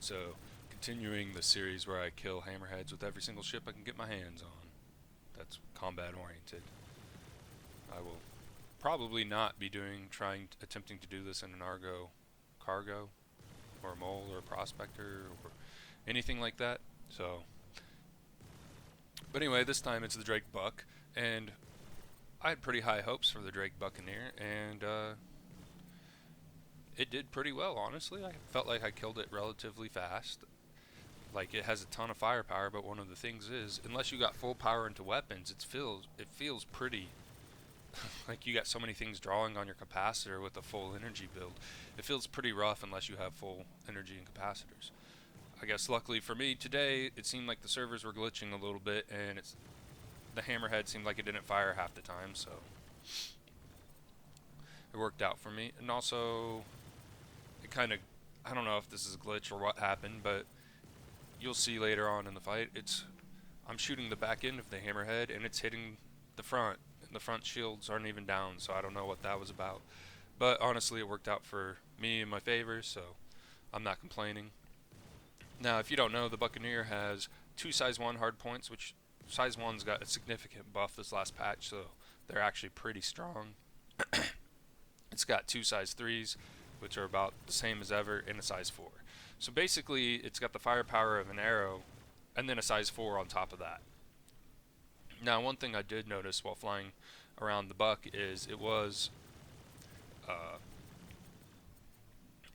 So, continuing the series where I kill hammerheads with every single ship I can get my hands on. That's combat oriented. I will probably not be attempting to do this in an Argo cargo, or a mole, or a prospector, or anything like that. So, but anyway, this time it's the Drake Buck, and I had pretty high hopes for the Drake Buccaneer, and it did pretty well, honestly. I felt like I killed it relatively fast. Like, it has a ton of firepower, but one of the things is, unless you got full power into weapons, it feels pretty like you got so many things drawing on your capacitor with a full energy build. It feels pretty rough unless you have full energy and capacitors. I guess luckily for me today, it seemed like the servers were glitching a little bit, and the hammerhead seemed like it didn't fire half the time, so it worked out for me. And also, it kind of, I don't know if this is a glitch or what happened, but you'll see later on in the fight, I'm shooting the back end of the hammerhead, and it's hitting the front. And the front shields aren't even down, so I don't know what that was about. But honestly, it worked out for me in my favor, so I'm not complaining. Now, if you don't know, the Buccaneer has two size 1 hard points, which size 1's got a significant buff this last patch, so they're actually pretty strong. It's got two size 3s, which are about the same as ever, and a size 4. So basically, it's got the firepower of an arrow, and then a size 4 on top of that. Now, one thing I did notice while flying around the Buck is uh,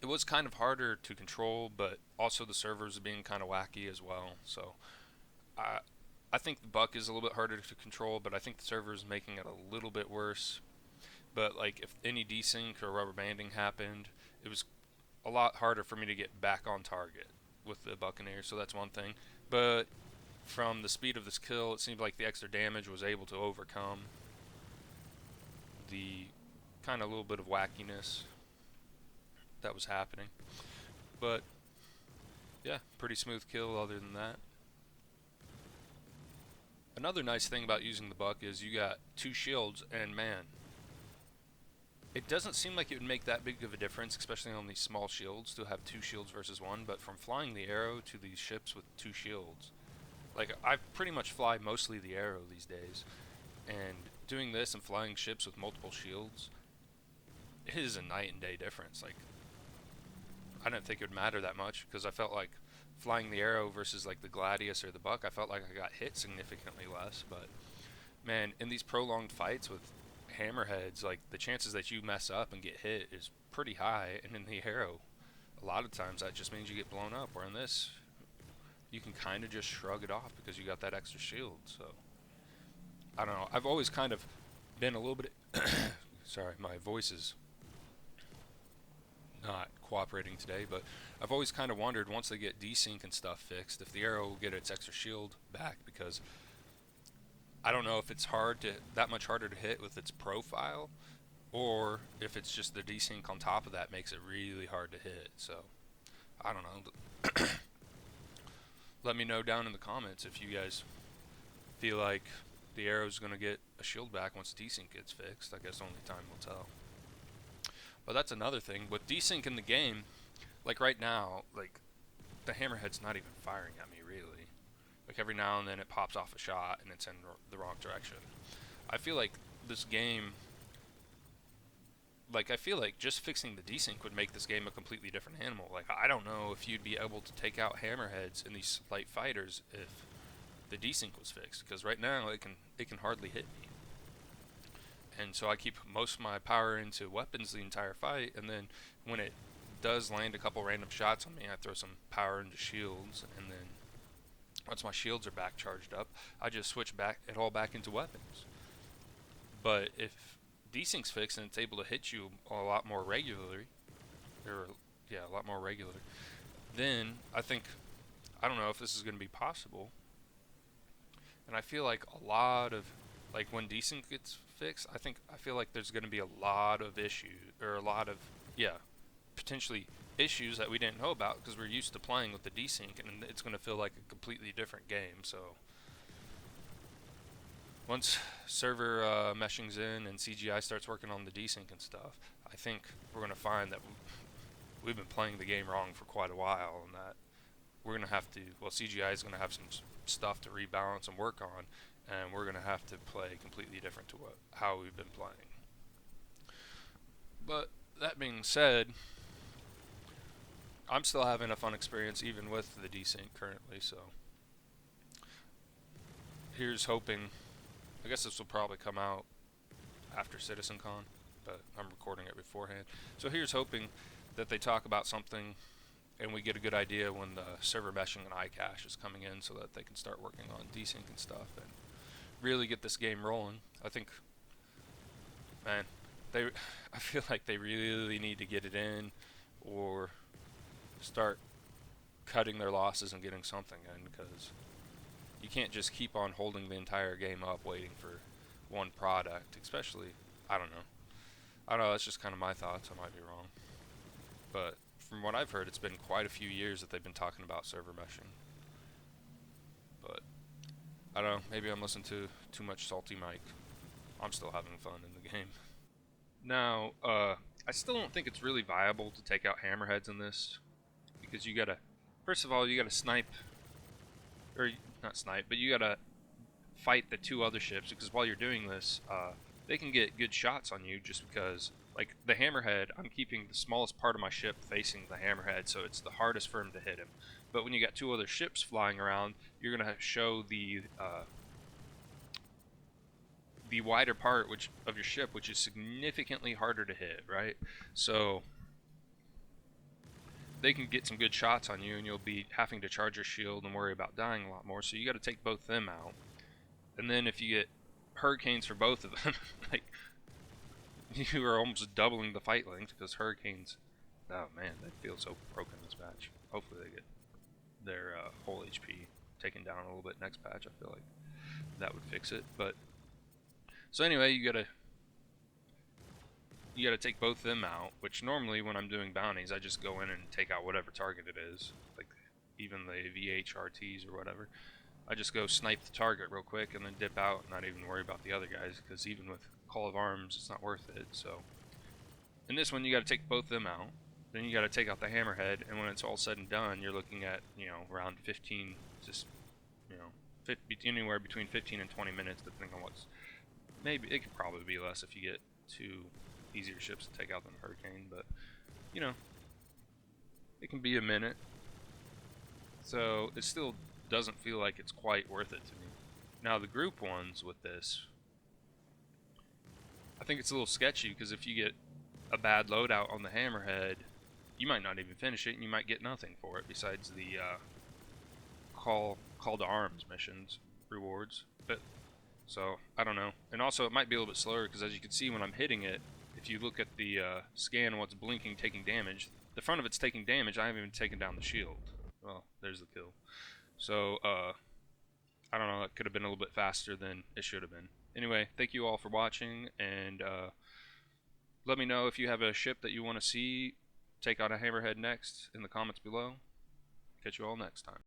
it was kind of harder to control, but also the servers are being kind of wacky as well. So I I think the Buck is a little bit harder to control, but I think the server is making it a little bit worse. But like if any desync or rubber banding happened, it was a lot harder for me to get back on target with the Buccaneer. So that's one thing. But from the speed of this kill, it seemed like the extra damage was able to overcome the kind of little bit of wackiness that was happening. But yeah, pretty smooth kill other than that. Another nice thing about using the Buck is you got two shields, and man, it doesn't seem like it would make that big of a difference, especially on these small shields, to have two shields versus one. But from flying the arrow to these ships with two shields, like I pretty much fly mostly the arrow these days, and doing this and flying ships with multiple shields, it is a night and day difference. Like I didn't think it would matter that much because I felt like flying the arrow versus like the Gladius or the Buck, I felt like I got hit significantly less. But man, in these prolonged fights with hammerheads, like the chances that you mess up and get hit is pretty high. And in the arrow, a lot of times that just means you get blown up. Where in this, you can kind of just shrug it off because you got that extra shield. So I don't know. I've always kind of been a little bit. Sorry, my voice is not cooperating today, but I've always kind of wondered once they get desync and stuff fixed if the arrow will get its extra shield back, because I don't know if it's that much harder to hit with its profile, or if it's just the desync on top of that makes it really hard to hit. So I don't know. Let me know down in the comments if you guys feel like the arrow's going to get a shield back once desync gets fixed. I guess only time will tell. But that's another thing with desync in the game. Like right now, like the hammerhead's not even firing at me really. Like every now and then it pops off a shot and it's in the wrong direction. I feel like this game, like I feel like just fixing the desync would make this game a completely different animal. Like I don't know if you'd be able to take out hammerheads in these light fighters if the desync was fixed, because right now it can hardly hit me. And so I keep most of my power into weapons the entire fight, and then when it does land a couple random shots on me, I throw some power into shields, and then once my shields are back charged up, I just switch it all back into weapons. But if desync's fixed and it's able to hit you a lot more regularly, or yeah, a lot more regular, then I don't know if this is going to be possible. And I feel like a lot of, like when desync gets fixed, I feel like there's going to be a lot of issues, or a lot of, yeah, potentially issues that we didn't know about because we're used to playing with the desync, and it's going to feel like a completely different game. So once server meshing's in and CGI starts working on the desync and stuff, I think we're going to find that we've been playing the game wrong for quite a while, and that we're gonna have to. Well, CGI is gonna have some stuff to rebalance and work on, and we're gonna have to play completely different to how we've been playing. But that being said, I'm still having a fun experience even with the desync currently. So here's hoping. I guess this will probably come out after CitizenCon, but I'm recording it beforehand. So here's hoping that they talk about something and we get a good idea when the server meshing and iCache is coming in, so that they can start working on desync and stuff and really get this game rolling. I think, man, I feel like they really need to get it in, or start cutting their losses and getting something in, because you can't just keep on holding the entire game up waiting for one product, especially, I don't know, that's just kind of my thoughts. I might be wrong, but from what I've heard, it's been quite a few years that they've been talking about server meshing. But I don't know, maybe I'm listening to too much Salty Mike. I'm still having fun in the game. Now, I still don't think it's really viable to take out Hammerheads in this, because you gotta, first of all, you gotta snipe, or not snipe, but you gotta fight the two other ships, because while you're doing this, they can get good shots on you, just because, like, the Hammerhead, I'm keeping the smallest part of my ship facing the Hammerhead, so it's the hardest for him to hit him. But when you got two other ships flying around, you're gonna show the wider part of your ship, which is significantly harder to hit, right? So they can get some good shots on you, and you'll be having to charge your shield and worry about dying a lot more. So you got to take both them out. And then if you get hurricanes for both of them, like, you are almost doubling the fight length, because hurricanes, oh man, they feel so broken this patch. Hopefully they get their whole HP taken down a little bit next patch. I feel like that would fix it. But so anyway, you gotta take both them out, which normally when I'm doing bounties, I just go in and take out whatever target it is, like even the VHRTs or whatever. I just go snipe the target real quick and then dip out and not even worry about the other guys, because even with Call of Arms, it's not worth it. So in this one, you got to take both them out. Then you got to take out the Hammerhead, and when it's all said and done, you're looking at, around 15, just, 50, anywhere between 15 and 20 minutes, depending on what's, maybe, it could probably be less if you get two easier ships to take out than Hurricane, but, it can be a minute. So it still doesn't feel like it's quite worth it to me. Now, the group ones with this, I think it's a little sketchy, because if you get a bad loadout on the Hammerhead, you might not even finish it, and you might get nothing for it besides the call to arms missions rewards. But so I don't know. And also, it might be a little bit slower, because as you can see when I'm hitting it, if you look at the scan, what's blinking taking damage, the front of it's taking damage. I haven't even taken down the shield. Well, there's the kill. So I don't know, it could have been a little bit faster than it should have been. Anyway, thank you all for watching, and let me know if you have a ship that you want to see take out a Hammerhead next in the comments below. Catch you all next time.